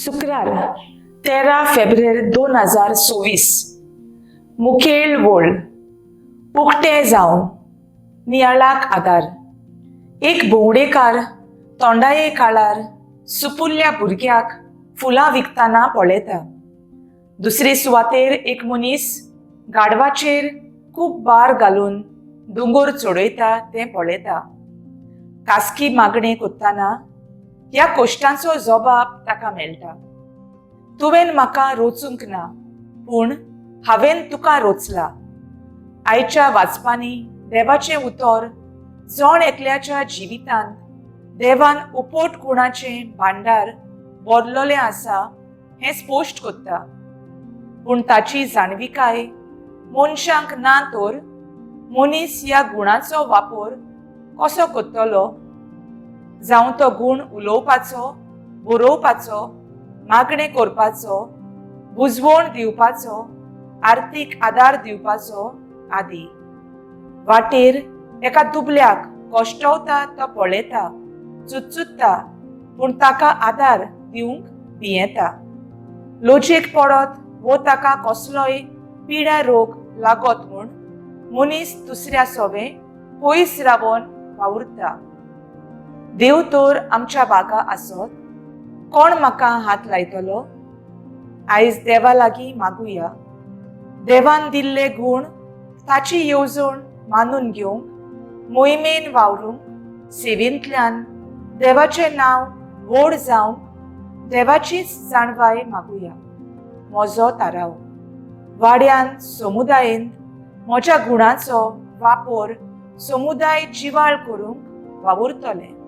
शुक्रार 13 फेब्रुवारी 2024 मुखेल वोळ उक्ते जावन नियाळाक आदार. एक भोंवडेकार तोंडाये काळार सुपुल्ल्या भुरग्याक फुलां विकताना पळयता. दुसरे सुवातेर एक मनीस गाडवाचेर खूब भार घालून दोंगर चडयता तें पळयता. खासगी मागणे कोत्ताना ह्या कश्टांचो जबाब ताका मेळटा. तुवें म्हाका रोचूंक ना, पूण हांवें तुका रोचला. आयच्या वाचपांनी देवाचें उतर जण एकल्याच्या जिवितांत देवान उपोट गुणाचें भांडार भरलोलें आसा हें स्पश्ट कोत्ता. पूण ताची जाणविकाय मनशांक ना तर मनीस ह्या गुणाचो वापर कसो कोत्तलो? जावं तो गुण उलोवपाचो, बरोवपाचो, मागणें करपाचो, बुजवण दिवपाचो, आर्थीक आदार दिवपाचो आदी. वाटेर एका दुबल्याक कश्टवता तो पळयता, चुचुत्ता, पूण ताका आदार दिवंक भियेता. लोचयेक पडत वो ताका कसलोय पिड्या रोग लागत म्हूण मनीस दुसऱ्या सोबे पयस रावन वावुरता. देव तर आमच्या बागा आसत, कोण म्हाका हात लायतलो? आयज देवा लागीं मागुया. देवान दिल्ले गुण ताची येवजण मानून घेवंक, मोहिमेन वावरूंक, सेवेंतल्यान देवाचें नांव व्हड जावंक देवाचीच जाणवाय मागुया. म्हजो थाराव. वाड्यान समुदायेंत म्हज्या गुणाचो वापर समुदाय जिवाळ करूंक वावुरतलें.